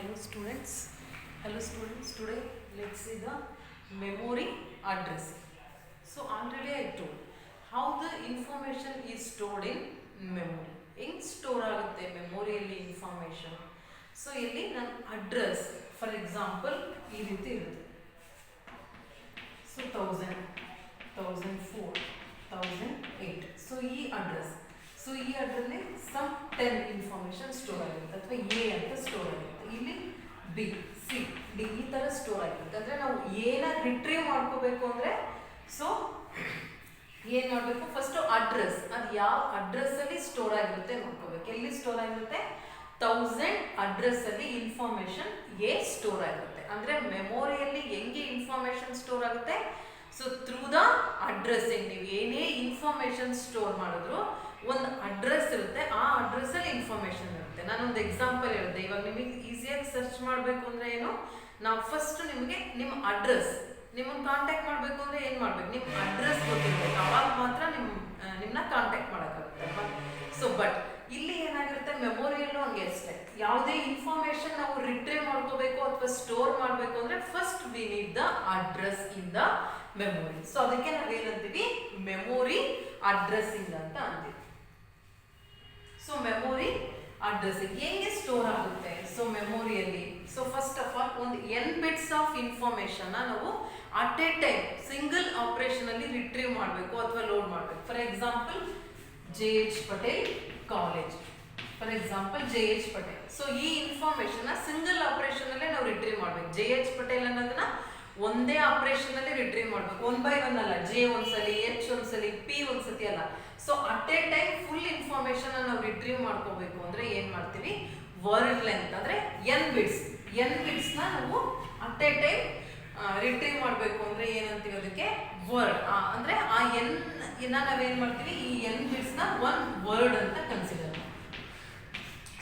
Hello students, today let's see the memory addressing. So already I told how the information is stored in memory. ಹೆಂಗೆ store ಆಗುತ್ತೆ ಮೆಮೊರಿಯಲ್ಲಿ information. So ಇಲ್ಲಿ ನನ್ನ address for example ಈ ರೀತಿ ಇರುತ್ತೆ. So 1000, 1004, 1008. So ಈ address ಅಡ್ರಲ್ಲಿ some 10 information store ಆಗಿರುತ್ತೆ, ಅಥವಾ ಎ ಅಂತ ಸ್ಟೋರ್ ಆಗಿರುತ್ತೆ. ಇಲ್ಲಿ ಬಿ, ಸಿ, ಡಿ ಈ ಥರ ಸ್ಟೋರ್ ಆಗಿರುತ್ತೆ. ಅಂದರೆ ನಾವು ಏನ ರಿಟ್ರೀವ್ ಮಾಡ್ಕೋಬೇಕು ಅಂದರೆ ಸೊ ಏನು ಮಾಡಬೇಕು, ಫಸ್ಟು ಅಡ್ರೆಸ್, ಅದು ಯಾವ ಅಡ್ರೆಸ್ಸಲ್ಲಿ ಸ್ಟೋರ್ ಆಗಿರುತ್ತೆ ನೋಡ್ಕೋಬೇಕು. ಎಲ್ಲಿ ಸ್ಟೋರ್ ಆಗಿರುತ್ತೆ? 1000 ಅಡ್ರೆಸ್ಸಲ್ಲಿ ಇನ್ಫಾರ್ಮೇಷನ್ ಎ ಸ್ಟೋರ್ ಆಗಿರುತ್ತೆ. ಅಂದರೆ ಮೆಮೊರಿಯಲ್ಲಿ ಹೆಂಗೆ ಇನ್ಫಾರ್ಮೇಷನ್ ಸ್ಟೋರ್ ಆಗುತ್ತೆ? So through the addressing. ನೀವು ಏನೇ ಇನ್ಫಾರ್ಮೇಷನ್ ಸ್ಟೋರ್ ಮಾಡಿದ್ರು ಒಂದು ಅಡ್ರೆಸ್ ಇರುತ್ತೆ, ಆ ಅಡ್ರೆಸ್ಸಲ್ಲಿ ಇನ್ಫಾರ್ಮೇಷನ್ ಇರುತ್ತೆ. ನಾನೊಂದು ಎಕ್ಸಾಂಪಲ್ ಹೇಳಿದೆ. ಇವಾಗ ನಿಮಗೆ ಈಸಿಯಾಗಿ ಸರ್ಚ್ ಮಾಡಬೇಕು ಅಂದರೆ ಏನು, ನಾವು ಫಸ್ಟ್ ನಿಮಗೆ ನಿಮ್ಮ ಅಡ್ರೆಸ್, ನಿಮ್ಮನ್ನು ಕಾಂಟ್ಯಾಕ್ಟ್ ಮಾಡಬೇಕು ಅಂದರೆ ಏನು ಮಾಡಬೇಕು, ನಿಮ್ಮ ಅಡ್ರೆಸ್ ಗೊತ್ತಿರಬೇಕು. ಅವಾಗ ಮಾತ್ರ ನಿಮ್ಮನ್ನ ಕಾಂಟ್ಯಾಕ್ಟ್ ಮಾಡೋಕ್ಕಾಗುತ್ತೆ ಅಲ್ವಾ. ಸೊ ಬಟ್ ಇಲ್ಲಿ ಏನಾಗಿರುತ್ತೆ, ಮೆಮೊರಿಯಲ್ಲೂ ಹಂಗೆ ಅಷ್ಟೇ. ಯಾವುದೇ ಇನ್ಫಾರ್ಮೇಷನ್ ನಾವು ರಿಟ್ರೀವ್ ಮಾಡ್ಕೋಬೇಕು ಅಥವಾ ಸ್ಟೋರ್ ಮಾಡಬೇಕು ಅಂದರೆ first we need the address in the memory. So ಅದಕ್ಕೆ ನಾವೇನಂತೀವಿ, ಮೆಮೊರಿ ಅಡ್ರೆಸ್ಸಿಂಗ್ ಅಂತ ಅಂತೀವಿ. ಸೊ ಮೆಮೊರಿ ಅಡ್ರೆಸ್ಸಿಂಗ್ ಹೇಗೆ ಸ್ಟೋರ್ ಆಗುತ್ತೆ? ಸೊ ಮೆಮೊರಿಯಲ್ಲಿ ಸೊ ಫಸ್ಟ್ ಆಫ್ ಆಲ್ ಒಂದು n ಬಿಟ್ಸ್ ಆಫ್ ಇನ್ಫಾರ್ಮೇಷನ್ನ ನಾವು at a time single operation ಅಲ್ಲಿ ರಿಟ್ರೀವ್ ಮಾಡಬೇಕು ಅಥವಾ ಲೋಡ್ ಮಾಡಬೇಕು. For example JH Patel college, for example JH Patel. So ಈ ಇನ್ಫಾರ್ಮೇಷನ್ ಸಿಂಗಲ್ ಆಪರೇಷನ್ ಅಲ್ಲೇ ನಾವು ರಿಟ್ರೀವ್ ಮಾಡಬೇಕು. JH ಪಟೇಲ್ ಅನ್ನೋದನ್ನ ಒಂದೇ ಆಪರೇಷನ್ ಅಲ್ಲಿ ರಿಟ್ರೀವ್ ಮಾಡಬೇಕು. 1 by 1 ಅಲ್ಲ, J ಒಂದ್ಸಲಿ, H ಒಂದ್ಸಲಿ, P ಒಂದ್ಸತಿ ಅಲ್ಲ. So at a time full information ನಾವು ರಿಟ್ರೀವ್ ಮಾಡ್ಕೋಬೇಕು ಅಂದ್ರೆ ಏನ್ ಮಾಡ್ತೀವಿ, ವರ್ಡ್ ಲೆಂತ್ ಅಂದ್ರೆ n ಬಿಟ್ಸ್ನ ನಾವು ಅಟ್ ಎ ಟೈಮ್ ರಿಟ್ರೀವ್ ಮಾಡಬೇಕು ಅಂದ್ರೆ ಏನಂತೀವಿ, ಅದಕ್ಕೆ ವರ್ಡ್. ಅಂದ್ರೆ ಆ n ನಾವೇನ್ ಮಾಡ್ತೀವಿ, ಈ n ಬಿಟ್ಸ್ನ ಒನ್ ವರ್ಡ್ ಅಂತ ಕನ್ಸಿಡರ್ ಮಾಡ್ತೀವಿ.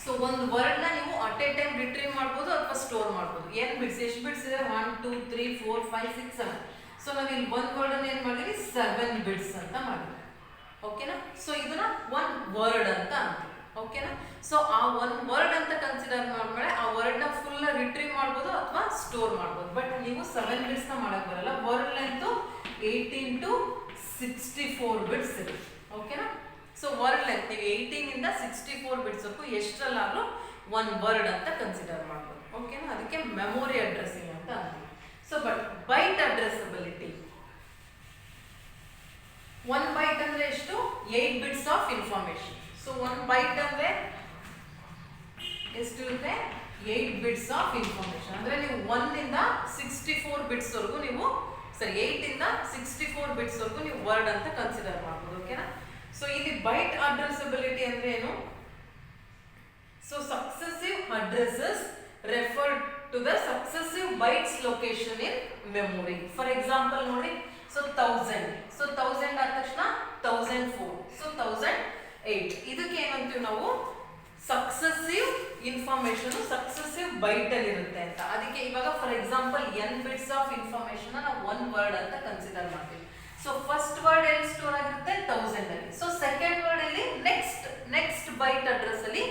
ಸೊ ಒಂದು ವರ್ಡ್ನ ನೀವು ಅಟ್ ಎ ಟೈಮ್ ರಿಟ್ರೀವ್ ಮಾಡ್ಬೋದು ಅಥವಾ ಸ್ಟೋರ್ ಮಾಡ್ಬೋದು. n ಬಿಟ್ಸ್ ಎಷ್ಟು ಬಿಟ್ಸ್ ಇದೆ? 1 2 3 4 5 6 7. ಸೊ ನಾವು ಇಲ್ಲಿ ಒಂದು ವರ್ಡ್ ಅನ್ನು ಏನು ಮಾಡಿದ್ವಿ, 7 ಬಿಟ್ಸ್ ಅಂತ ಮಾಡಿದ್ವಿ. ಓಕೆನಾ. ಸೊ ಇದನ್ನ ಒನ್ ವರ್ಡ್ ಅಂತ ಅಂತೀವಿ. ಓಕೆನಾ. ಸೊ ಆ ಒನ್ ವರ್ಡ್ ಅಂತ ಕನ್ಸಿಡರ್ ಮಾಡ್ಮೇಲೆ ಆ ವರ್ಡ್ನ ಫುಲ್ ರಿಟ್ರೀವ್ ಮಾಡ್ಬೋದು ಅಥವಾ ಸ್ಟೋರ್ ಮಾಡ್ಬೋದು. ಬಟ್ ನೀವು 7 ಬಿಟ್ಸ್ನ ಮಾಡಕ್ ಬರಲ್ಲ. ವರ್ಡ್ ಲೆಂತ್ 18 to 64 ಬಿಟ್ಸ್ ಇರುತ್ತೆ. ಓಕೆನಾ. ಸೊ ವರ್ಡ್ ಲೆಂತ್ ನೀವು 18 ಇಂದ 64 ಬಿಟ್ಸ್ ವರೆಗೂ ಎಷ್ಟರಲ್ಲಾದ್ರೂ ಒನ್ ವರ್ಡ್ ಅಂತ ಕನ್ಸಿಡರ್ ಮಾಡ್ಬೋದು. ಓಕೆನಾ. ಅದಕ್ಕೆ ಮೆಮೊರಿ ಅಡ್ರೆಸ್ಸಿಂಗ್ ಅಂತ ಅಂತೀವಿ. So but byte addressability, 1 byte ಅಂದ್ರೆ ಎಷ್ಟು? 8 bits of information. So 1 byte ಅಂದ್ರೆ ಎಷ್ಟು ಇರುತ್ತೆ? 8 ಬಿಟ್ಸ್ ಆಫ್ ಇನ್ಫಾರ್ಮೇಷನ್. ಅಂದ್ರೆ ನೀವು 1 ಇಂದ 64 ಬಿಟ್ಸ್ ವರೆಗೂ ನೀವು 8 ಇಂದ 64 ಬಿಟ್ಸ್ ವರೆಗೂ ನೀವು ವರ್ಡ್ ಅಂತ ಕನ್ಸಿಡರ್ ಮಾಡ್ಬೋದು. ಓಕೆನಾ. ಸೊ ಇಲ್ಲಿ ಬೈಟ್ ಅಡ್ರೆಸಬಿಲಿಟಿ ಅಂದ್ರೆ ಏನು? So successive addresses referred to the successive bytes location in memory. For example ನೋಡಿ, ಸೊ 1000, ಸೊ 1000 ಆದ ತಕ್ಷಣ 1004, ಸೊ 1008. ಇದಕ್ಕೆ ಏನಂತೀವಿ ನಾವು, ಸಕ್ಸೆಸಿವ್ ಇನ್ಫಾರ್ಮೇಷನ್ ಸಕ್ಸೆಸಿವ್ ಬೈಟ್ ಅಲ್ಲಿ ಇರುತ್ತೆ ಅಂತ. ಅದಕ್ಕೆ ಇವಾಗ for example n bits of information ನಾವು ಒನ್ ವರ್ಡ್ ಅಂತ ಕನ್ಸಿಡರ್ ಮಾಡ್ತೀವಿ. ಸೊ ಫಸ್ಟ್ ವರ್ಡ್ ಎಲ್ಲಿ ಸ್ಟೋರ್ ಆಗಿರುತ್ತೆ? 1000 ಅಲ್ಲಿ. ಸೊ ಸೆಕೆಂಡ್ ವರ್ಡ್ ಅಲ್ಲಿ ನೆಕ್ಸ್ಟ್ ಬೈಟ್ ಅಡ್ರೆಸ್ ಅಲ್ಲಿ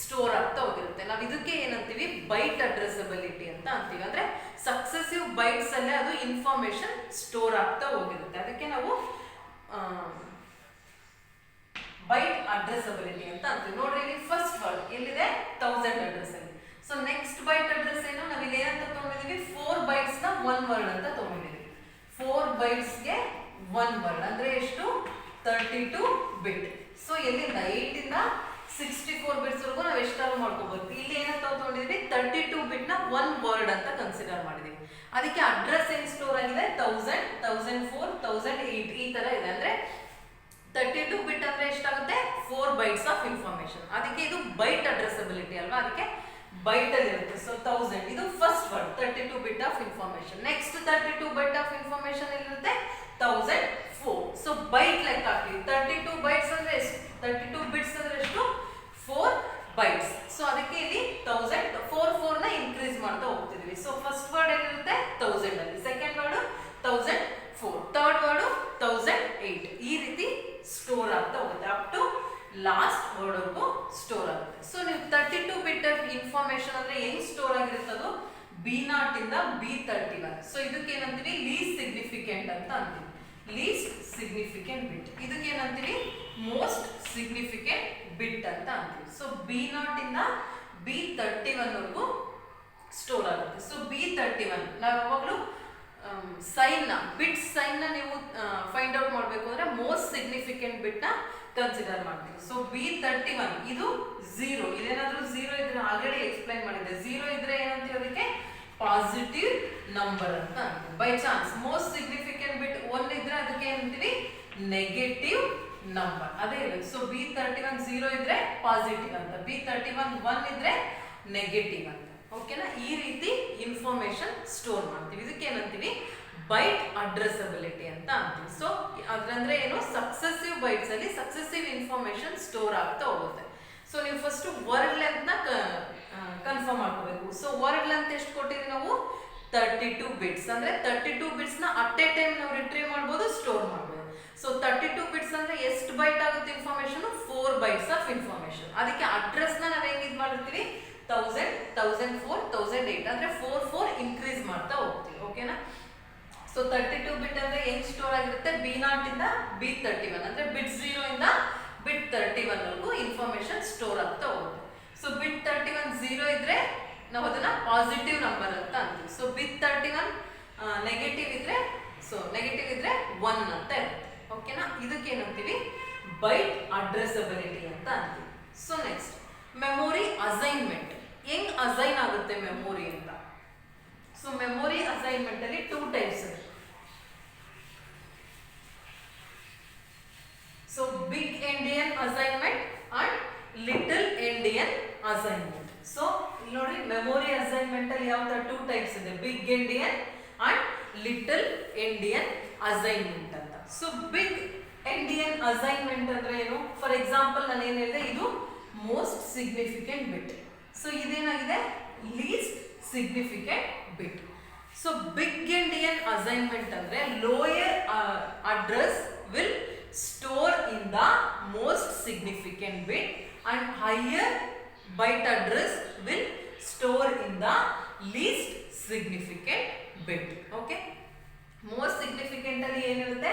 ಸ್ಟೋರ್ ಆಗ್ತಾ ಹೋಗಿರುತ್ತೆ. ನಾವು ಇದಕ್ಕೆ ಏನಂತೀವಿ, ಬೈಟ್ ಅಡ್ರೆಸಬಿಲಿಟಿ ಅಂತ ಅಂತೀವಿ. ಅಂದ್ರೆ ಸಕ್ಸೆಸಿವ್ ಬೈಟ್ಸ್ ಅಲ್ಲೇ ಅದು ಇನ್ಫಾರ್ಮೇಷನ್ ಸ್ಟೋರ್ ಆಗ್ತಾ ಹೋಗಿರುತ್ತೆ. ಅದಕ್ಕೆ ನಾವು ಬೈಟ್ ಅಡ್ರೆಸಬಿಲಿಟಿ ಅಂತ ಅಂತೀವಿ. ನೋಡ್ರಿ, ಇಲ್ಲಿ ಫಸ್ಟ್ ವರ್ಡ್ ಎಲ್ಲಿದೆ? 1000 ಅಡ್ರೆಸ್ ಅಲ್ಲಿ. ಸೊ ನೆಕ್ಸ್ಟ್ ಬೈಟ್ ಅಡ್ರೆಸ್ ಏನು? ನಾವು ಇಲ್ಲಿ ಏನಂತ ತಗೊಂಡಿದೀವಿ, 4 ಬೈಟ್ಸ್ ನ ಒನ್ ವರ್ಡ್ ಅಂತ ತಗೊಂಡಿದೀವಿ. 4 ಬೈಟ್ಸ್ಗೆ ಒನ್ ವರ್ಡ್ ಅಂದ್ರೆ ಎಷ್ಟು? 32 ಬಿಟ್. ಸೊ ಎಲ್ಲಿಂದ 8 ಇಂದ 64 ಬಿಟ್ಸ್ ವರೆಗೂ ನಾವು ಎಷ್ಟಾದ್ರೂ ಮಾಡ್ಕೋಬಹುದು. ಇಲ್ಲಿ ಏನಂತ ತಗೊಂಡಿದ್ವಿ, 32 ಬಿಟ್ ನ ಒನ್ ವರ್ಡ್ ಅಂತ ಕನ್ಸಿಡರ್ ಮಾಡಿದೀವಿ. ಅದಕ್ಕೆ ಅಡ್ರೆಸ್ ಹೆಂಗ್ ಸ್ಟೋರ್ ಆಗಿದೆ? 1000, 1004, 1008 ಈ ತರ ಇದೆ. ಅಂದ್ರೆ 32 ಬಿಟ್ ಅಂದ್ರೆ ಎಷ್ಟಾಗುತ್ತೆ? 4 ಬೈಟ್ಸ್ ಆಫ್ ಇನ್ಫಾರ್ಮೇಷನ್. ಅದಕ್ಕೆ ಇದು ಬೈಟ್ ಅಡ್ರೆಸಬಿಲಿಟಿ ಅಲ್ವಾ, ಅದಕ್ಕೆ ಬೈಟ್ ಅಲ್ಲಿ ಇರುತ್ತೆ. ಸೊ 1000 ಇದು first word, 32 bit of information. Next 32 bit of information ಎಲ್ಲಿರುತ್ತೆ? 1004. ಸೊ ಬೈಟ್ ಲೆಕ್ಕ ಹಾಕ್ತೀವಿ. 32 ಬೈಟ್ಸ್ ಅಂದ್ರೆ ಎಷ್ಟು? 32 ಬಿಟ್ಸ್ ಅಂದ್ರೆ ಎಷ್ಟು? 4 ಬೈಟ್ಸ್. ಸೊ ಅದಕ್ಕೆ ಇಲ್ಲಿ 1004 ನ ಇನ್ಕ್ರೀಸ್ ಮಾಡ್ತಾ ಹೋಗ್ತಿದ್ವಿ. ಸೊ ಫಸ್ಟ್ ವರ್ಡ್ ಏನಿರುತ್ತೆ? 1000 ಅಲ್ಲಿ. Second word 1004, third word 1008. ಈ ರೀತಿ ಸ್ಟೋರ್ ಆಗ್ತಾ ಹೋಗುತ್ತೆ. ಅಪ್ ಟು ಲಾಸ್ಟ್ ವರ್ಡ್ವರೆಗೂ ಸ್ಟೋರ್ ಆಗುತ್ತೆ. ಸೊ ನೀವು 32 ಬಿಟ್ ಇನ್ಫಾರ್ಮೇಶನ್ ಅಂದ್ರೆ ಹೆಂಗ್ ಸ್ಟೋರ್ ಆಗಿರುತ್ತೆ B0 ಇಂದ B31. ಸೊ ಇದಕ್ಕೆ ಏನಂತೀವಿ ಲೀಸ್ಟ್ ಸಿಗ್ನಿಫಿಕೆಂಟ್ ಅಂತ ಅಂತೀವಿ. ಲೀಸ್ಟ್ ಸಿಗ್ನಿಫಿಕೆಂಟ್ ಬಿಟ್. ಇದಕ್ಕೆ ಏನಂತೀವಿ ಮೋಸ್ಟ್ ಸಿಗ್ನಿಫಿಕೆಂಟ್ ಬಿಟ್ ಅಂತ ಅಂತೀವಿ. ಸೊ B0 ಇಂದ B31 ವರೆಗೂ ಸ್ಟೋರ್ ಆಗುತ್ತೆ. ಸೊ B31 ನಾವು ಯಾವಾಗಲೂ ಸೈನ್ ಬಿಟ್ ಸೈನ್ ನೀವು ಫೈಂಡ್ ಔಟ್ ಮಾಡಬೇಕು ಅಂದ್ರೆ ಮೋಸ್ಟ್ ಸಿಗ್ನಿಫಿಕೆಂಟ್ ಬಿಟ್ ನ ಕನ್ಸಿಡರ್ ಮಾಡ್ತೀವಿ. ಸೊ B31 ಇದು 0. ಇದೇನಾದ್ರೂ 0 ಇದ್ರೆ ಆಲ್ರೆಡಿ ಎಕ್ಸ್ಪ್ಲೈನ್ ಮಾಡಿದೆ. 0 ಇದ್ರೆ ಏನಂತೀವಿ ಅದಕ್ಕೆ ಪಾಸಿಟಿವ್ ನಂಬರ್ ಅಂತ ಅಂತೀವಿ. ಬೈ ಚಾನ್ಸ್ ಮೋಸ್ಟ್ ಸಿಗ್ನಿಫಿಕೆಂಟ್ ಬಿಟ್ 1 ಇದ್ರೆ ಅದಕ್ಕೆ ಏನಂತೀವಿ ನೆಗೆಟಿವ್ ನಂಬರ್. ಅದೇ ಇದೆ. ಸೊ B31 0 ಇದ್ರೆ ಪಾಸಿಟಿವ್ ಅಂತ, B31 1 ಇದ್ರೆ ನೆಗೆಟಿವ್ ಅಂತ. ಓಕೆನಾ? ಈ ರೀತಿ ಇನ್ಫಾರ್ಮೇಶನ್ ಸ್ಟೋರ್ ಮಾಡ್ತೀವಿ. ಇದಕ್ಕೆ ಏನಂತೀವಿ ಬೈಟ್ ಅಡ್ರೆಸಬಿಲಿಟಿ ಅಂತ ಅಂತೀವಿ. ಸೊ ಅದ್ರಂದ್ರೆ ಏನು ಸಕ್ಸೆಸಿವ್ ಬೈಟ್ಸ್ ಅಲ್ಲಿ ಸಕ್ಸೆಸಿವ್ ಇನ್ಫಾರ್ಮೇಶನ್ ಸ್ಟೋರ್ ಆಗ್ತಾ ಹೋಗುತ್ತೆ. ಸೊ ನೀವು ಫಸ್ಟ್ ವರ್ಡ್ ಲೆಂತ್ ನ ಕನ್ಫರ್ಮ್ ಮಾಡ್ಕೋಬೇಕು. ಸೊ ವರ್ಡ್ ಲೆಂತ್ ಎಷ್ಟು ಕೊಟ್ಟಿದ್ವಿ ನಾವು 32 ಬಿಟ್ಸ್. ಅಂದ್ರೆ 32 ಬಿಟ್ಸ್ ನ ಅಟ್ ಎ ಟೈಮ್ ನಾವು ರಿಟ್ರೀವ್ ಮಾಡ್ಬೋದು, ಸ್ಟೋರ್ ಮಾಡ್ಬೋದು. ಸೊ 32 ಬಿಟ್ಸ್ ಅಂದ್ರೆ ಎಷ್ಟು ಬೈಟ್ ಆಗುತ್ತೆ ಇನ್ಫಾರ್ಮೇಶನ್? 4 bites of information. ಅದಕ್ಕೆ ಅಡ್ರೆಸ್ ನ ನಾವ್ ಹೆಂಗ್ ಇದ್ ಮಾಡಿರ್ತೀವಿ 1000, 1004, 1008 ಅಂದ್ರೆ 4 ಇನ್ಕ್ರೀಸ್ ಮಾಡ್ತಾ ಹೋಗ್ತೀವಿ. ಓಕೆನಾ? ಸೊ 32 ಬಿಟ್ ಅಂದ್ರೆ ಹೆಂಗ್ ಸ್ಟೋರ್ ಆಗಿರುತ್ತೆ B0 ಇಂದ B31 ಅಂದ್ರೆ ಬಿಟ್ 0 ಇಂದ ಬಿಟ್ 31 ವರೆಗೂ ಇನ್ಫಾರ್ಮೇಶನ್ ಸ್ಟೋರ್ ಆಗ್ತಾ ಹೋಗುತ್ತೆ. ಸೊ ಬಿಟ್ 31 0 ಇದ್ರೆ ನಾವು ಅದನ್ನ ಪಾಸಿಟಿವ್ ನಂಬರ್ ಅಂತ ಅಂತೀವಿ. ಸೊ ಬಿಟ್ 31 ನೆಗೆಟಿವ್ ಇದ್ರೆ ನೆಗೆಟಿವ್ ಇದ್ರೆ 1 ಅಂತ ಇರುತ್ತೆ. ಓಕೆನಾ? ಇದಕ್ಕೆ ಏನಂತೀವಿ ಬೈಟ್ ಅಡ್ರೆಸಬಿಲಿಟಿ ಅಂತ ಅಂತೀವಿ. So next memory assignment. ಹೆಂಗ್ ಅಸೈನ್ ಆಗುತ್ತೆ ಮೆಮೊರಿ ಅಂತ? ಸೊ ಮೆಮೊರಿ ಅಸೈನ್ಮೆಂಟ್ ಅಲ್ಲಿ 2 ಟೈಪ್ಸ್ ಇದೆ. So big endian assignment and little endian assignment. So ಇಲ್ಲಿ ನೋಡ್ರಿ ಮೆಮೊರಿ ಅಸೈನ್ಮೆಂಟ್ ಅಲ್ಲಿ ಯಾವ ತರ 2 ಟೈಪ್ಸ್ ಇದೆ, big endian and little endian assignment ಅಂತ. ಸೊ ಬಿಗ್ ಎಂಡಿಯನ್ ಅಸೈನ್ಮೆಂಟ್ ಅಂದ್ರೆ ಏನು? ಫಾರ್ ಎಕ್ಸಾಂಪಲ್ ನಾನು ಏನ್ ಹೇಳಿದೆ, ಇದು ಮೋಸ್ಟ್ ಸಿಗ್ನಿಫಿಕೆಂಟ್ ಬಿಟ್. ಸೊ ಇದೇನಾಗಿದೆ least significant bit. So big endian assignment ಅಂದ್ರೆ lower address will store in the most significant bit and higher byte address will store in the least significant bit. Okay? Most significant ಅಲ್ಲಿ ಏನಿರುತ್ತೆ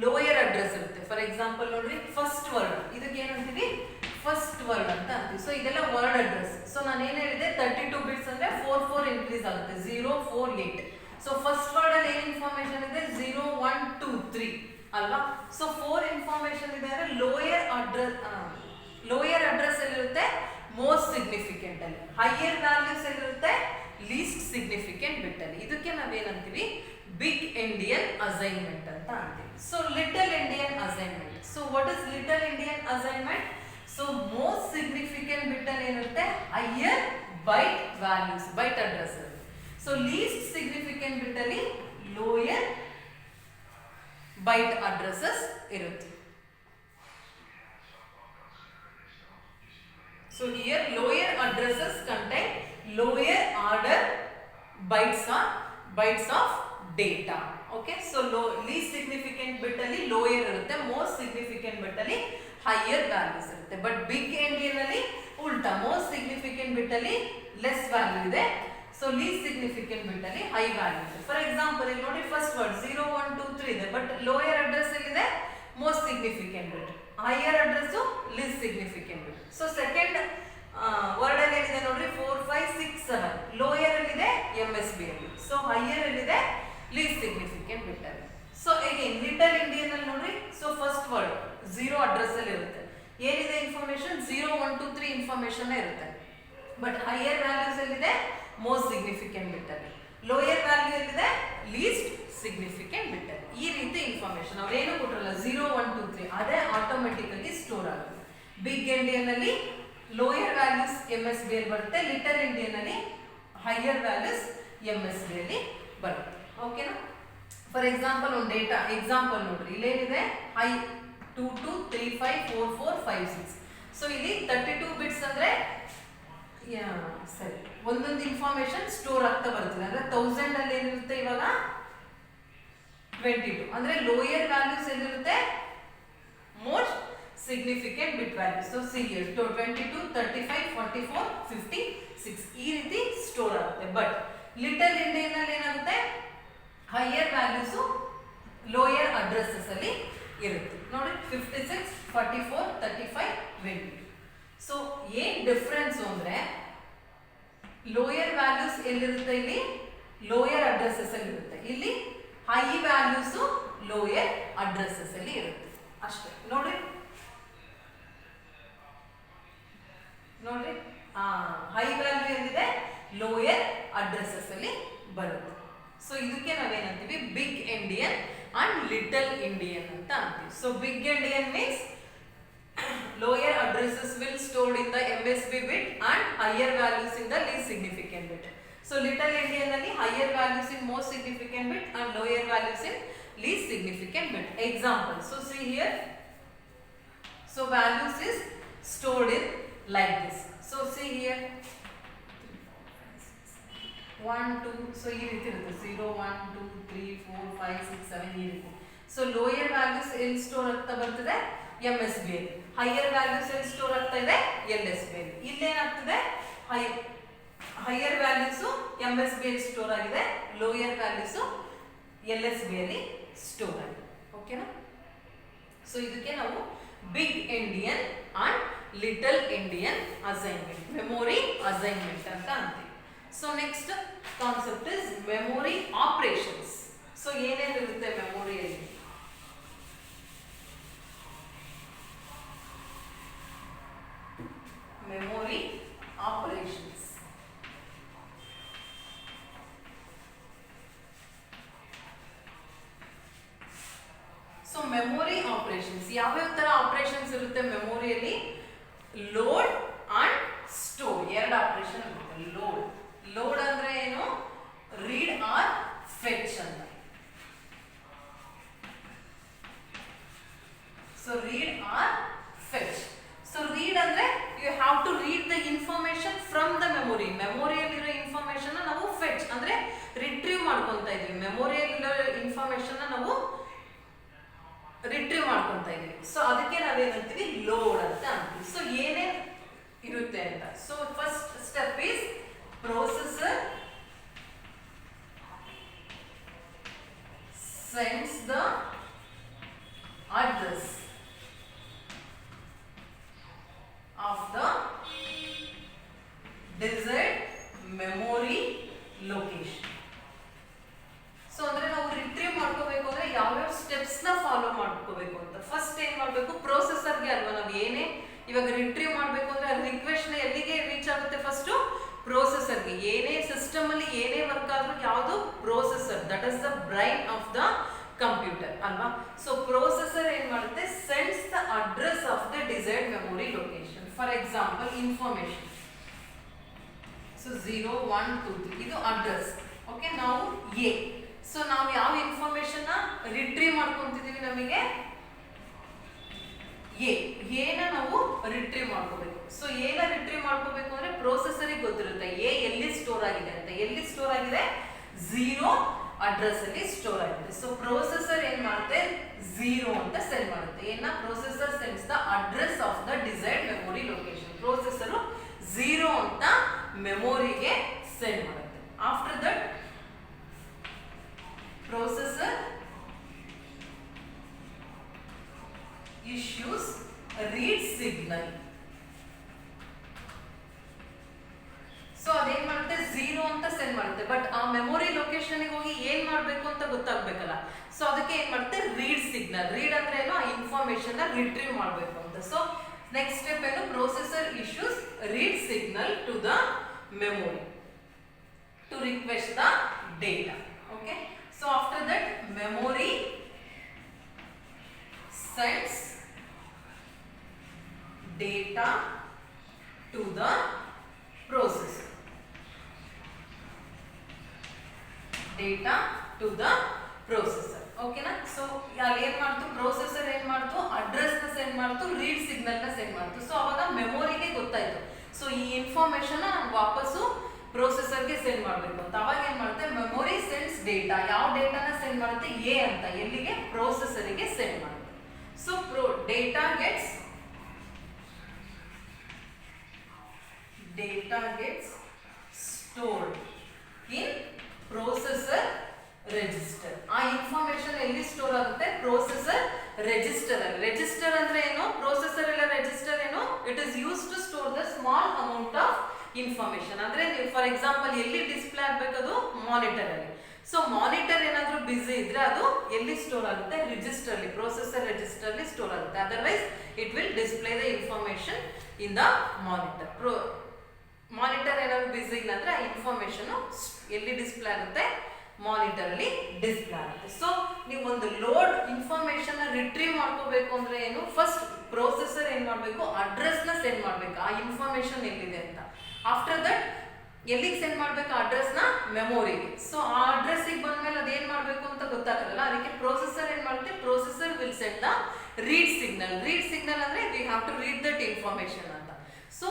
lower address ಇರುತ್ತೆ. For example ನೋಡ್ರಿ first word, ಇದಕ್ಕೆ ಏನಂತೀವಿ first word ಅಂತ ಅಂತೀವಿ. So ಇದೆಲ್ಲ word address. So ನಾನು ಏನ್ ಹೇಳಿದೆ 32 ಬಿಟ್ಸ್ ಅಂದ್ರೆ 4 ಇನ್ಕ್ರೀಸ್ ಆಗುತ್ತೆ 0, 4, 8. ಸೊ ಫಸ್ಟ್ ವರ್ಡ್ ಅಲ್ಲಿ ಏನ್ ಇನ್ಫಾರ್ಮೇಶನ್ ಇದೆ 0, 1, 2, 3 ಅಲ್ವಾ? ಸೊ 4 ಇನ್ಫಾರ್ಮೇಶನ್ ಇದೆ ಅಂದ್ರೆ ಲೋಯರ್ ಅಡ್ರೆಸ್ ಎಲ್ಲಿರುತ್ತೆ ಮೋಸ್ಟ್ ಸಿಗ್ನಿಫಿಕೆಂಟ್ ಅಲ್ಲಿ, ಹೈಯರ್ ವ್ಯಾಲ್ಯೂಸ್ ಎಲ್ಲಿರುತ್ತೆ ಲೀಸ್ಟ್ ಸಿಗ್ನಿಫಿಕೆಂಟ್ ಬಿಟ್ ಅಲ್ಲಿ. ಇದಕ್ಕೆ ನಾವೇನಂತೀವಿ ಬಿಗ್ ಎಂಡಿಯನ್ ಅಸೈನ್ಮೆಂಟ್ ಅಂತ ಅಂತೀವಿ. So little endian assignment. So what is little endian assignment? So most significant bit ಅಲ್ಲಿ ಏನಿರುತ್ತೆ higher byte values, byte address. So least significant bit ಅಲ್ಲಿ lower byte addresses ಇರುತ್ತೆ. So here lower addresses contain lower order bytes of data. Okay, so least significant bit ಅಲ್ಲಿ lower ಇರುತ್ತೆ, most significant bit ಅಲ್ಲಿ higher values ಇರುತ್ತೆ. But big endian ಅಲ್ಲಿ ಉಲ್ಟಾ, most significant bit ಅಲ್ಲಿ less value ಇದೆ, so least significant bit ಅಲ್ಲಿ high value ಇದೆ. For example ಇಲ್ಲಿ ನೋಡಿ first word 0, 1, 2, 3 ಇದೆ, but lower address ಎಲ್ಲಿದೆ most significant bit, higher address least significant bit. So second word ಅಲ್ಲಿ ಏನಿದೆ ನೋಡ್ರಿ 4, 5, 6, 7 ಲೋಯರ್ ಅಲ್ಲಿ ಇದೆ MSB ಅಲ್ಲಿ, ಸೊ ಹೈಯರ್ ಅಲ್ಲಿ ಇದೆ ಲೀಸ್ಟ್ ಸಿಗ್ನಿಫಿಕೆಂಟ್ ಬಿಟ್ ಅಲ್ಲಿ. ಸೊ ಅಗೇನ್ ಲಿಟಲ್ ಎಂಡಿಯನ್ ಅಲ್ಲಿ ನೋಡ್ರಿ, ಸೊ ಫಸ್ಟ್ ವರ್ಡ್ 0 ಅಡ್ರೆಸ್ ಅಲ್ಲಿ ಇರುತ್ತೆ, ಏನಿದೆ ಇನ್ಫಾರ್ಮೇಶನ್ 0, 1, 2, 3 ಇನ್ಫಾರ್ಮೇಶನ್ ಇರುತ್ತೆ, ಬಟ್ ಹೈಯರ್ ವ್ಯಾಲ್ಯೂಸ್ ಎಲ್ಲಿದೆ ಮೋಸ್ಟ್ ಸಿಗ್ನಿಫಿಕೆಂಟ್ ಬಿಟ್ ಅಲ್ಲಿ, ಲೋಯರ್ ವ್ಯಾಲ್ಯೂ ಎಲ್ಲಿದೆ ಲೀಸ್ಟ್ ಸಿಗ್ನಿಫಿಕೆಂಟ್ ಬಿಟ್ ಅಲ್ಲಿ. ಈ ರೀತಿ ಇನ್ಫಾರ್ಮೇಶನ್ ಅವ್ರು ಏನು ಕೊಟ್ಟಿರಲ್ಲ 0, 1, 2, 3 ಅದೇ ಆಟೋಮೆಟಿಕಲಿ ಸ್ಟೋರ್ ಆಗುತ್ತೆ. ಬಿಗ್ ಎಂಡಿಯನ್ ಅಲ್ಲಿ ಲೋಯರ್ ವ್ಯಾಲ್ಯೂಸ್ MSB ಅಲ್ಲಿ ಬರುತ್ತೆ, ಲಿಟಲ್ ಎಂಡಿಯನ್ ಅಲ್ಲಿ ಹೈಯರ್ ವ್ಯಾಲ್ಯೂಸ್ MSB ಅಲ್ಲಿ ಬರುತ್ತೆ. ಓಕೆನಾ? ಫಾರ್ ಎಕ್ಸಾಂಪಲ್ ಒಂದು ಡೇಟಾ ಎಕ್ಸಾಂಪಲ್ ನೋಡ್ರಿ, ಇಲ್ಲೇನಿದೆ 2, 2, 3, 5, 4, 4, 5, 6. ಸೊ ಇಲ್ಲಿ 32 ಬಿಟ್ಸ್ ಅಂದ್ರೆ ಸರಿ ಒಂದೊಂದು ಇನ್ಫಾರ್ಮೇಶನ್ ಸ್ಟೋರ್ ಆಗ್ತಾ ಬರ್ತದೆ. ಅಂದ್ರೆ 1000 ಅಲ್ಲಿ ಏನಿರುತ್ತೆ ಇವಾಗ 22 ಅಂದ್ರೆ ಲೋಯರ್ ವ್ಯಾಲ್ಯೂಸ್ ಎಲ್ಲಿರುತ್ತೆ most significant bit values. So see here 22, 35, 44, 56 ಈ ರೀತಿ ಸ್ಟೋರ್ ಆಗುತ್ತೆ. ಬಟ್ ಲಿಟಲ್ ಇಂಡಿಯನ್ ಅಲ್ಲಿ ಏನಾಗುತ್ತೆ, ಹೈಯರ್ ವ್ಯಾಲ್ಯೂಸ್ ಲೋಯರ್ ಅಡ್ರೆಸಸ್ ಅಲ್ಲಿ ಇರುತ್ತೆ ನೋಡಿ. 56, 44, 35, 22. ಸೊ ಏನ್ ಡಿಫ್ರೆನ್ಸ್ ಅಂದ್ರೆ ಲೋಯರ್ ವ್ಯಾಲ್ಯೂಸ್ ಎಲ್ಲಿರುತ್ತೆ, ಇಲ್ಲಿ ಲೋಯರ್ ಅಡ್ರೆಸಸ್ ಅಲ್ಲಿ ಇರುತ್ತೆ, ಇಲ್ಲಿ ಹೈ ವ್ಯಾಲ್ಯೂಸ್ ಲೋಯರ್ ಅಡ್ರೆಸಸ್ ಅಲ್ಲಿ ಇರುತ್ತೆ ಅಷ್ಟೇ. ನೋಡ್ರಿ ಹೈ ವ್ಯಾಲ್ಯೂ ಏನಿದೆ ಲೋಯರ್ ಅಡ್ರೆಸಸ್ ಅಲ್ಲಿ ಬರುತ್ತೆ. ಸೊ ಇದಕ್ಕೆ ನಾವೇನಂತೀವಿ, big endian and little endian ಅಂತ ಅಂತೀವಿ. So big endian means lower addresses will stored in the MSB bit and higher values in the least significant bit. So little endian alli higher values in most significant bit and lower values in least significant bit. Example, so see here, so values is stored in like this. So see here 1 2, so ee reeti irutte 0 1 2 3 4 5 6 7 ee reeti. So lower values in store agta bartade MSB ಅಲ್ಲಿ, higher values ಅಲ್ಲಿ store ಆಗ್ತಾ ಇದೆ LSB ಅಲ್ಲಿ. ಇಲ್ಲೇನಾಗ್ತದೆ, higher values MSB ಅಲ್ಲಿ store ಆಗಿದೆ, lower values LSB ಅಲ್ಲಿ store ಆಗಿದೆ. ಓಕೆನಾ? ಸೊ ಇದಕ್ಕೆ ನಾವು big endian and little endian assignment, memory assignment ಅಂತ ಅಂತೀವಿ. So next concept is memory operations. So ಏನೇನಿರುತ್ತೆ ಮೆಮೊರಿಯಲ್ಲಿ, memory operations. So memory operations ಯಾವ ತರ ಆಪರೇಷನ್ಸ್ ಇರುತ್ತೆ ಮೆಮೊರಿಯಲ್ಲಿ, ಲೋಡ್ ಅಂಡ್ ಸ್ಟೋರ್ ಎರಡು ಆಪರೇಷನ್ ಇರುತ್ತೆ. ಲೋಡ್ ಅಂದ್ರೆ ಏನು, ರೀಡ್ ಆರ್ ಫೆಚ್ ಅಂತ. So read or fetch. So read ಅಂದ್ರೆ you have to read the information from the memory. ಮೆಮೊರಿಯಲ್ಲಿರೋ ಇನ್ಫಾರ್ಮೇಶನ್ ನಾವು ಫೆಚ್ ಅಂದ್ರೆ ರಿಟ್ರೀವ್ ಮಾಡ್ಕೊಂತ ಇದೀವಿ. ಮೆಮೊರಿಯಲ್ಲಿರೋ ಇನ್ಫಾರ್ಮೇಶನ್ ನಾವು ರಿಟ್ರೀವ್ ಮಾಡ್ಕೊಂತ ಇದೀವಿ. ಸೊ ಅದಕ್ಕೆ ನಾವೇನಂತೀವಿ, ಲೋಡ್ ಅಂತ ಅಂತೀವಿ. ಸೊ ಏನೇನ್ ಇರುತ್ತೆ ಅಂತ. So first step is processor sends the address of the desired memory location. So ಅಂದ್ರೆ ನಾವು ರಿಟ್ರೀವ್ ಮಾಡ್ಕೋಬೇಕು ಅಂದ್ರೆ ಯಾವ್ಯಾವ ಸ್ಟೆಪ್ಸ್ ನ ಫಾಲೋ ಮಾಡ್ಕೋಬೇಕು ಅಂತ. ಫಸ್ಟ್ ಏನ್ ಮಾಡ್ಬೇಕು, ಪ್ರೊಸೆಸರ್ಗೆ ಅಲ್ವಾ ನಾವು ಏನೇ ಇವಾಗ ರಿಟ್ರೀವ್ ಮಾಡ್ಬೇಕು ಅಂದ್ರೆ ರಿಕ್ವೆಸ್ಟ್ ನ ಎಲ್ಲಿಗೆ ರೀಚ್ ಆಗುತ್ತೆ, ಫಸ್ಟ್ ಪ್ರೊಸೆಸರ್ಗೆ. ಏನೇ ಸಿಸ್ಟಮ್ ಅಲ್ಲಿ ಏನೇ ವರ್ಕ್ ಆದ್ರೂ ಯಾವುದು processor, that is the brain of the computer ಅಲ್ವಾ. ಸೊ ಪ್ರೊಸೆಸರ್ ಏನ್ ಮಾಡುತ್ತೆ, sends the address of the desired memory location. For example information, so 0 1 2 3 ಇದು ಅಡ್ರೆಸ್. ಓಕೆ, ನಾವು ಎ. ಸೊ ನಾವು ಯಾವ ಇನ್ಫಾರ್ಮೇಶನ್ ನ ರಿಟ್ರೀವ್ ಮಾಡ್ಕೊಂತಿದೀವಿ, ನಮಗೆ ಎನ ನಾವು ರಿಟ್ರೀವ್ ಮಾಡ್ಕೋಬೇಕು. ಸೊ ಎನ ರಿಟ್ರೀವ್ ಮಾಡ್ಕೋಬೇಕು ಅಂದ್ರೆ ಪ್ರೊಸೆಸರಿಗೆ ಗೊತ್ತಿರುತ್ತೆ ಎ ಎಲ್ಲಿ ಸ್ಟೋರ್ ಆಗಿದೆ ಅಂತ. ಎಲ್ಲಿ ಸ್ಟೋರ್ ಆಗಿದೆ, 0 ಅಡ್ರೆಸ್ ಅಲ್ಲಿ ಸ್ಟೋರ್ ಆಗಿದೆ. ಸೊ ಪ್ರೊಸೆಸರ್ ಏನ್ ಮಾಡುತ್ತೆ, 0 ಅಂತ ಸೆಂಡ್ ಮಾಡುತ್ತೆ. ಏನ, processor sends the address of the desired memory location. Processor 0 ಅಂತ ಮೆಮೊರಿಗೆ ಸೆಂಡ್ ಮಾಡುತ್ತೆ. After that processor issues a read signal. So ಅದೇನ್ ಮಾಡುತ್ತೆ, 0 ಅಂತ ಸೆಂಡ್ ಮಾಡುತ್ತೆ. ಬಟ್ ಆ ಮೆಮೊರಿ ಲೊಕೇಶನ್ ಹೋಗಿ ಏನ್ ಮಾಡ್ಬೇಕು ಅಂತ ಗೊತ್ತಾಗ್ಬೇಕಲ್ಲ. ಸೊ ಅದಕ್ಕೆ ಏನ್ ಮಾಡುತ್ತೆ, ರೀಡ್ ಸಿಗ್ನಲ್. ರೀಡ್ ಅಂದ್ರೆ ಏನು, ಆ ಇನ್ಫಾರ್ಮೇಶನ್ ನ ರಿಟ್ರೀವ್ ಮಾಡ್ಬೇಕು ಅಂತ. ಸೊ ನೆಕ್ಸ್ಟ್ ಸ್ಟೆಪ್ ಏನು, processor issues read signal to the memory to request the data. Okay, so after that memory sends data to the processor. Data to the processor. ಓಕೆನಾ. So ಅಲ್ಲಿ ಏನ್ ಮಾಡ್ತು, processor ಏನ್ ಮಾಡ್ತು, address ನ send ಮಾಡ್ತು, read signal ನ send ಮಾಡ್ತು. ಸೊ ಅವಾಗ ಮೆಮೊರಿಗೆ ಗೊತ್ತಾಯ್ತು, ಸೊ ಈ ಇನ್ಫಾರ್ಮೇಶನ್ ವಾಪಸ್ಸು ಪ್ರೊಸೆಸರ್ಗೆ ಸೆಂಡ್ ಮಾಡಬೇಕು ಅಂತ. ಅವಾಗ ಏನ್ ಮಾಡುತ್ತೆ, ಮೆಮೊರಿ ಸೆಂಡ್ಸ್ ಡೇಟಾ. ಯಾವ ಡೇಟಾನ ಸೆಂಡ್ ಮಾಡುತ್ತೆ, ಎ ಅಂತ, ಎಲ್ಲಿಗೆ, ಪ್ರೊಸೆಸರಿಗೆ ಸೆಂಡ್ ಮಾಡುತ್ತೆ. So data gets stored in processor register. ಆ ಇನ್ಫಾರ್ಮೇಶನ್ ಎಲ್ಲಿ ಸ್ಟೋರ್ ಆಗುತ್ತೆ? ಪ್ರೊಸೆಸರ್ ರಿಜಿಸ್ಟರ್ ಅಲ್ಲಿ. ರಿಜಿಸ್ಟರ್ ಅಂದ್ರೆ ಏನು? ಪ್ರೊಸೆಸರ್ ಇಲ್ಲ ರಿಜಿಸ್ಟರ್ ಏನು? It is use to store the small amount of information. ಅಂದ್ರೆ ಫಾರ್ ಎಕ್ಸಾಂಪಲ್ ಎಲ್ಲಿ ಡಿಸ್ಪ್ಲೇ ಆಗಬೇಕದು? ಮಾನಿಟರ್ ಅಲ್ಲಿ. ಸೊ ಮಾನಿಟರ್ ಏನಾದರೂ ಬಿಸಿ ಇದ್ರೆ ಅದು ಎಲ್ಲಿ ಸ್ಟೋರ್ ಆಗುತ್ತೆ? ರಿಜಿಸ್ಟರ್ ಅಲ್ಲಿ, ಪ್ರೊಸೆಸರ್ ರಿಜಿಸ್ಟರ್ ಅಲ್ಲಿ ಸ್ಟೋರ್ ಆಗುತ್ತೆ. Otherwise it will display the information in the monitor. Monitor ಏನಾದ್ರು ಬಿಸಿ ಇಲ್ಲ ಅಂದ್ರೆ ಆ ಇನ್ಫಾರ್ಮೇಶನ್ ಎಲ್ಲಿ ಡಿಸ್ಪ್ಲೇ ಆಗುತ್ತೆ? ಮಾನಿಟರ್ ಅಲ್ಲಿ ಡಿಸ್ಪ್ಲೇ ಆಗುತ್ತೆ. ಸೊ ನೀವು ಒಂದು ಲೋಡ್ ಇನ್ಫಾರ್ಮೇಶನ್ ರಿಟ್ರೀವ್ ಮಾಡ್ಕೋಬೇಕು ಅಂದ್ರೆ ಏನು? ಫಸ್ಟ್ ಪ್ರೊಸೆಸರ್ ಏನ್ ಮಾಡಬೇಕು? ಅಡ್ರೆಸ್ ನ ಸೆಂಡ್ ಮಾಡಬೇಕು, ಆ ಇನ್ಫಾರ್ಮೇಶನ್ ಎಲ್ಲಿದೆ ಅಂತ. ಆಫ್ಟರ್ ದಟ್ ಎಲ್ಲಿಗೆ ಸೆಂಡ್ ಮಾಡಬೇಕು? ಅಡ್ರೆಸ್ ನ ಮೆಮೊರಿಗೆ. ಸೊ ಆ ಅಡ್ರೆಸ್ ಬಂದ್ಮೇಲೆ ಅದೇನ್ ಮಾಡಬೇಕು ಅಂತ ಗೊತ್ತಾಗಲ್ಲ. ಅದಕ್ಕೆ ಪ್ರೊಸೆಸರ್ ಏನ್ ಮಾಡುತ್ತೆ? Processor will send the read signal. Read signal ಅಂದ್ರೆ we have to read that information ಅಂತ. So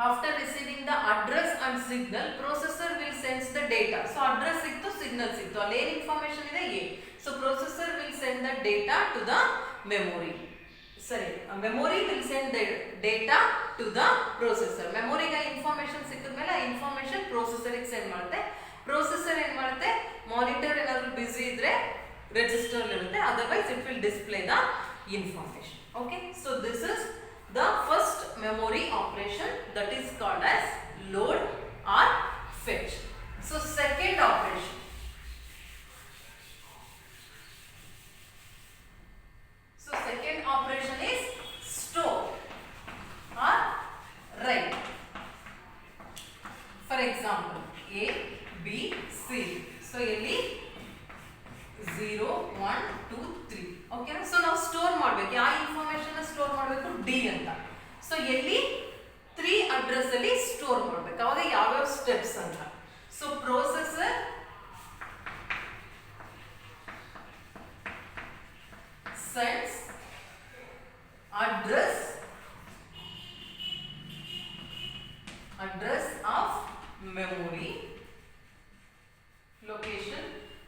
after receiving the address and signal, processor will send the data. So address siktu, signal siktu, alle ಏನು information ಇದೆ? A. So processor will send the data to the memory. Sorry, memory will send the data to the processor. memory ಗೆ information ಸಿಕ್ಕಿದ ಮೇಲೆ ಆ information processor ಗೆ send ಮಾಡುತ್ತೆ. processor ಏನು ಮಾಡುತ್ತೆ? monitor ಏನಾದರೂ busy ಇದ್ರೆ register ಇರುತ್ತೆ, otherwise it will display the information. Okay, so this is the first memory operation, that is called as load or fetch. So second operation. So second operation is store or write. For example, A, B, C. So ಇಲ್ಲಿ 0, 1, 2, 3. Okay. So ನಾವು store ಮಾಡಬೇಕು. ಯಾವ information store ಮಾಡಬೇಕು? D ಅಂತ. So ಎಲ್ಲಿ? 3 address ಅಲ್ಲಿ store ಮಾಡಬೇಕು. ಅವಾಗ ಯಾವ್ಯಾವ ಸ್ಟೆಪ್ಸ್ ಅಂತ. So processor sends address of memory location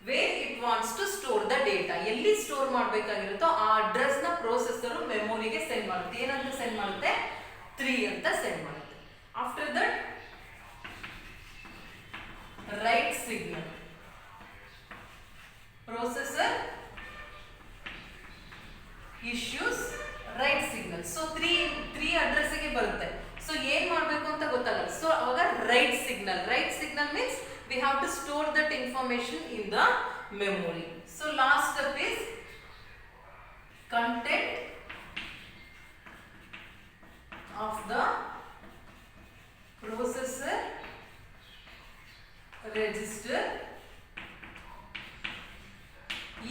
where it wants to store the data. ಎಲ್ಲಿ ಸ್ಟೋರ್ ಮಾಡಬೇಕಾಗಿರುತ್ತೋ ಆ ಅಡ್ರೆಸ್ ನ ಪ್ರೊಸೆಸರ್ ಮೆಮೊರಿಗೆ ಸೆಂಡ್ ಮಾಡುತ್ತೆ. ಏನಂತ ಸೆಂಡ್ ಮಾಡುತ್ತೆ? 3 ಅಂತ ಸೆಂಡ್ ಮಾಡುತ್ತೆ. After that right signal. Processor issues right signal. So 3 address ಗೆ ಬರುತ್ತೆ. ಸೊ ಏನ್ ಮಾಡಬೇಕು ಅಂತ ಗೊತ್ತಾಗಲ್ಲ. ಸೊ ಅವಾಗ right signal means we have to store that information in the memory. So last step is content of the processor register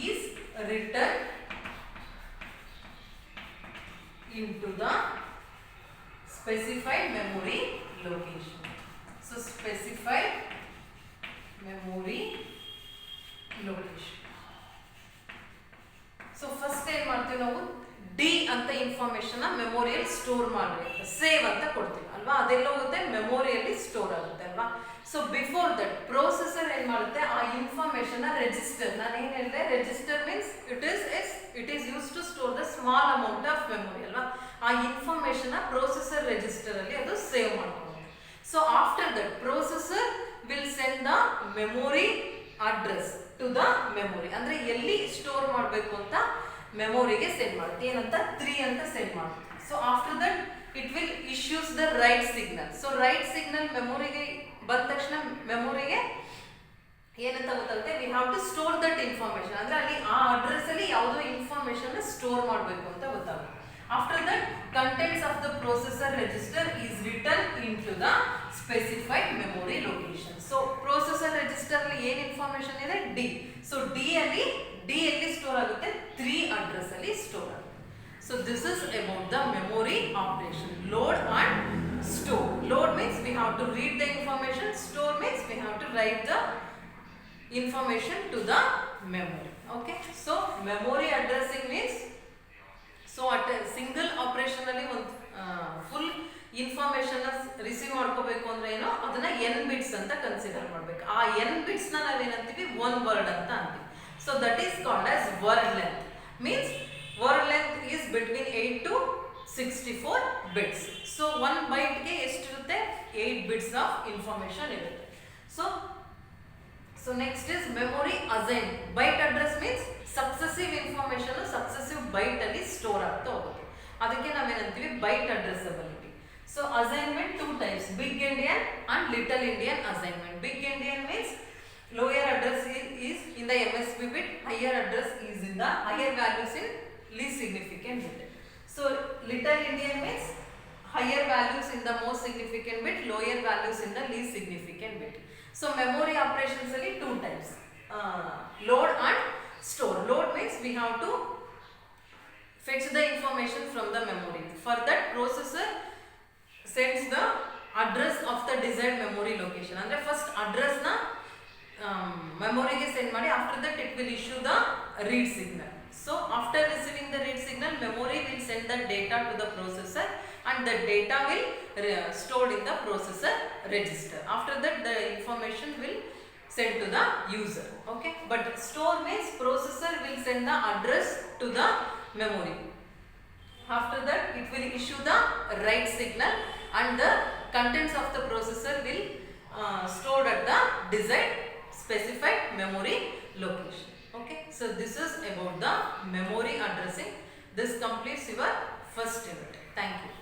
is written into the specified memory location. So specified memory location. So first ಏನು ಮಾಡ್ತೀವಿ ನಾವು? D ಅಂತ information ಮೆಮೊರಿಯಲ್ಲಿ store ಮಾಡಬೇಕು, save ಅಂತ ಕೊಡ್ತೀವಿ ಅಲ್ವಾ? ಅದೆಲ್ಲ ಹೋಗುತ್ತೆ ಮೆಮೊರಿಯಲ್ಲಿ ಸ್ಟೋರ್ ಆಗುತ್ತೆ ಅಲ್ವಾ? ಸೊ ಬಿಫೋರ್ ದಟ್ ಪ್ರೊಸೆಸರ್ ಏನ್ ಮಾಡುತ್ತೆ? ಆ ಇನ್ಫಾರ್ಮೇಶನ್ ರೆಜಿಸ್ಟರ್, ನಾನು ಏನ್ ಹೇಳಿದೆ? Register means it is use to store the small amount of memory ಅಲ್ವಾ? ಆ ಇನ್ಫಾರ್ಮೇಶನ್ ಪ್ರೊಸೆಸರ್ ರೆಜಿಸ್ಟರ್ ಅಲ್ಲಿ ಅದು ಸೇವ್ ಮಾಡ್ಕೊಳ್ಳುತ್ತೆ. So after that processor will send the memory address to the memory. ಅಂದ್ರೆ ಎಲ್ಲಿ ಸ್ಟೋರ್ ಮಾಡಬೇಕು ಅಂತ ಮೆಮೊರಿಗೆ ಸೆಂಡ್ ಮಾಡುತ್ತೆ. ಏನಂತ? 3 ಅಂತ ಸೆಂಡ್ ಮಾಡುತ್ತೆ. So after that it will issues the right signal. So write signal ಮೆಮೊರಿಗೆ ಬಂದ ತಕ್ಷಣ ಮೆಮೊರಿಗೆ ಏನಂತ ಗೊತ್ತಾಗುತ್ತೆ? We have to store that information. ಅಂದ್ರೆ ಅಲ್ಲಿ ಆ ಅಡ್ರೆಸ್ ಅಲ್ಲಿ ಯಾವುದೋ ಇನ್ಫಾರ್ಮೇಶನ್ ಸ್ಟೋರ್ ಮಾಡಬೇಕು ಅಂತ ಗೊತ್ತಾಗುತ್ತೆ. After that, contents of the processor register is written into the specified memory location. So processor register ಅಲ್ಲಿ ಏನು ಇನ್ಫಾರ್ಮೇಶನ್ ಇದೆ? ಡಿ. ಸೊ ಡಿ ಎಲ್ಲಿ ಸ್ಟೋರ್ ಆಗುತ್ತೆ? 3 ಅಡ್ರೆಸ್ ಅಲ್ಲಿ ಸ್ಟೋರ್ ಆಗುತ್ತೆ. So this is about the memory operation, load and store. Load means we have to read the information. Store means we have to write the information to the memory. Okay. So memory addressing means, so at single operation ಅಲ್ಲಿ ಒಂದು full information receive ಮಾಡ್ಕೋಬೇಕು ಅಂದ್ರೆ ಏನೋ ಅದನ್ನ n bits ಅಂತ consider ಮಾಡಬೇಕು. ಆ n bits ನ ನಾವೇನಂತೀವಿ? 1 ವರ್ಡ್ ಅಂತ ಅಂತೀವಿ. So that is called as word length. Means word length is between 8 to 64 bits. So 1 byte ಗೆ ಎಷ್ಟಿರುತ್ತೆ? 8 ಬಿಟ್ಸ್ ಆಫ್ ಇನ್ಫಾರ್ಮೇಶನ್ ಇರುತ್ತೆ. So So next is memory assigned. Byte address means successive information successive byte ಅಲ್ಲಿ store ಆಗ್ತಾ ಹೋಗುತ್ತೆ. ಅದಕ್ಕೆ ನಾವೇನಂತೀವಿ byte addressability. So assignment two types, big endian and little endian assignment. Big endian means lower address is in the MSB bit, higher address is in the higher values in least significant bit. So little endian means higher values in the most significant bit, lower values in the least significant bit. So memory operations are two types, load and store. Load means we have to fetch the information from the memory. For that processor sends the address of the desired memory location. Andre first address na memory ge send ಮಾಡಿ, after that it will issue the read signal. So after receiving the read signal, memory will send the data to the processor and the data will stored in the processor register. After that the information will send to the user. Okay, but store means processor will send the address to the memory. After that it will issue the write signal and the contents of the processor will stored at the desired specified memory location. Okay, so this is about the memory addressing. This completes your first unit. Thank you.